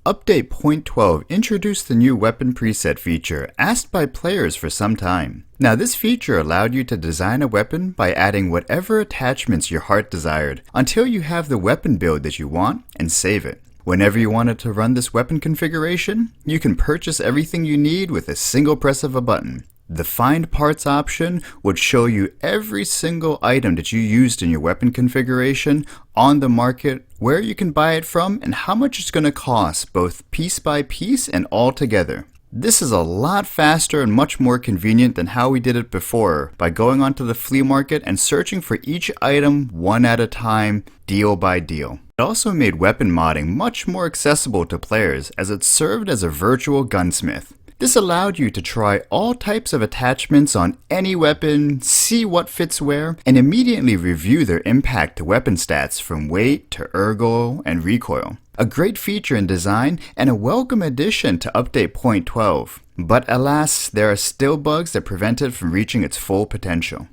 Update 0.12 introduced the new weapon preset feature asked by players for some time. Now this feature allowed you to design a weapon by adding whatever attachments your heart desired until you have the weapon build that you want and save it. Whenever you wanted to run this weapon configuration, you can purchase everything you need with a single press of a button. The Find Parts option would show you every single item that you used in your weapon configuration on the market, where you can buy it from, and how much it's going to cost, both piece by piece and all together. This is a lot faster and much more convenient than how we did it before, by going onto the flea market and searching for each item one at a time, deal by deal. It also made weapon modding much more accessible to players, as it served as a virtual gunsmith. This allowed you to try all types of attachments on any weapon, see what fits where, and immediately review their impact to weapon stats from weight to ergo and recoil. A great feature in design and a welcome addition to Update 0.12. But alas, there are still bugs that prevent it from reaching its full potential.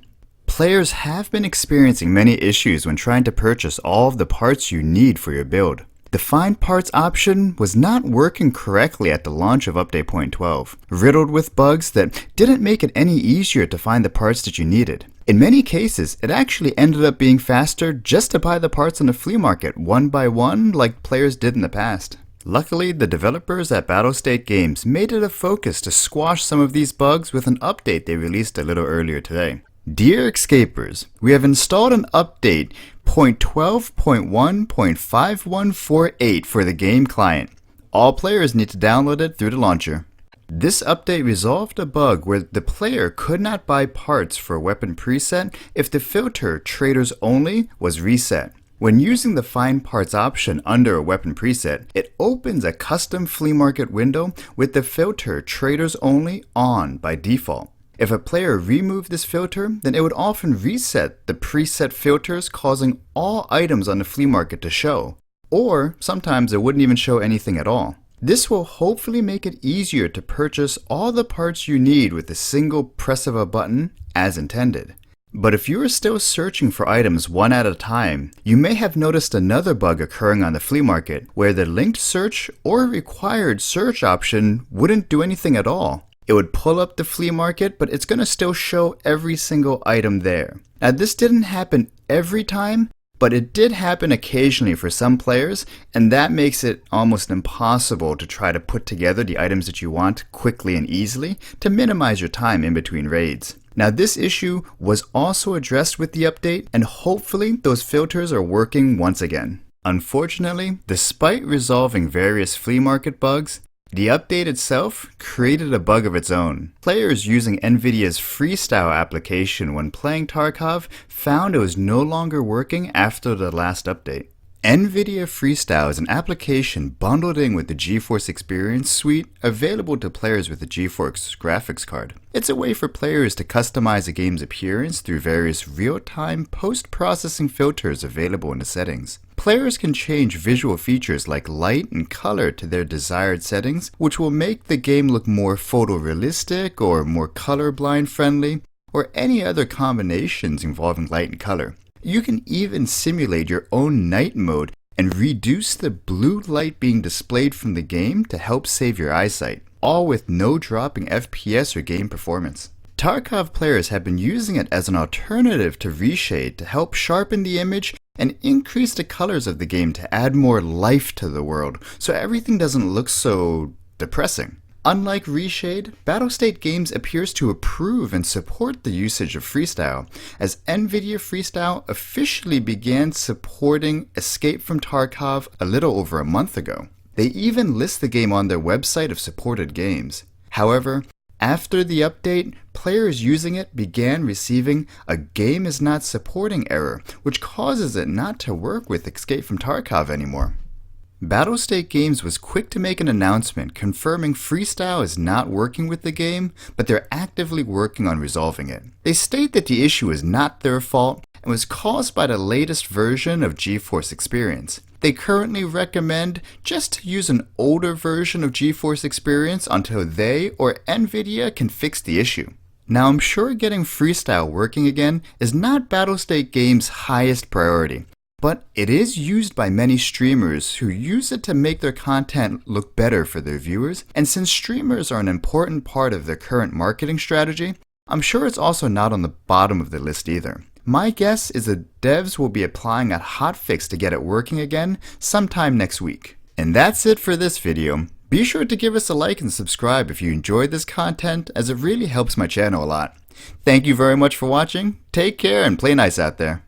Players have been experiencing many issues when trying to purchase all of the parts you need for your build. The Find Parts option was not working correctly at the launch of Update 0.12, riddled with bugs that didn't make it any easier to find the parts that you needed. In many cases, it actually ended up being faster just to buy the parts on the flea market one by one like players did in the past. Luckily, the developers at Battlestate Games made it a focus to squash some of these bugs with an update they released a little earlier today. Dear Escapers, we have installed an update 0.12.1.5148 for the game client. All players need to download it through the launcher. This update resolved a bug where the player could not buy parts for a weapon preset if the filter Traders Only was reset. When using the Find Parts option under a weapon preset, it opens a custom flea market window with the filter Traders Only on by default. If a player removed this filter, then it would often reset the preset filters, causing all items on the flea market to show. Or sometimes it wouldn't even show anything at all. This will hopefully make it easier to purchase all the parts you need with a single press of a button as intended. But if you are still searching for items one at a time, you may have noticed another bug occurring on the flea market where the linked search or required search option wouldn't do anything at all. It would pull up the flea market, but it's going to still show every single item there. Now this didn't happen every time, but it did happen occasionally for some players, and that makes it almost impossible to try to put together the items that you want quickly and easily to minimize your time in between raids. Now this issue was also addressed with the update, and hopefully those filters are working once again. Unfortunately, despite resolving various flea market bugs, the update itself created a bug of its own. Players using NVidia's FREESTYLE application when playing Tarkov found it was no longer working after the last update. NVidia FREESTYLE is an application bundled in with the GeForce Experience suite available to players with a GeForce graphics card. It's a way for players to customize a game's appearance through various real-time post-processing filters available in the settings. Players can change visual features like light and color to their desired settings, which will make the game look more photorealistic or more colorblind friendly, or any other combinations involving light and color. You can even simulate your own night mode and reduce the blue light being displayed from the game to help save your eyesight, all with no drop in FPS or game performance. Tarkov players have been using it as an alternative to Reshade to help sharpen the image and increase the colors of the game to add more life to the world, so everything doesn't look so depressing. Unlike Reshade, Battlestate Games appears to approve and support the usage of FREESTYLE, as NVidia FREESTYLE officially began supporting Escape from Tarkov a little over a month ago. They even list the game on their website of supported games. However, after the update, players using it began receiving a game is not supporting error, which causes it not to work with Escape from Tarkov anymore. Battlestate Games was quick to make an announcement confirming FREESTYLE is not working with the game, but they're actively working on resolving it. They state that the issue is not their fault and was caused by the latest version of GeForce Experience. They currently recommend just to use an older version of GeForce Experience until they or NVIDIA can fix the issue. Now I'm sure getting FREESTYLE working again is not Battlestate Games' highest priority, but it is used by many streamers who use it to make their content look better for their viewers, and since streamers are an important part of their current marketing strategy, I'm sure it's also not on the bottom of the list either. My guess is that devs will be applying a hotfix to get it working again sometime next week. And that's it for this video. Be sure to give us a like and subscribe if you enjoyed this content, as it really helps my channel a lot. Thank you very much for watching, take care and play nice out there.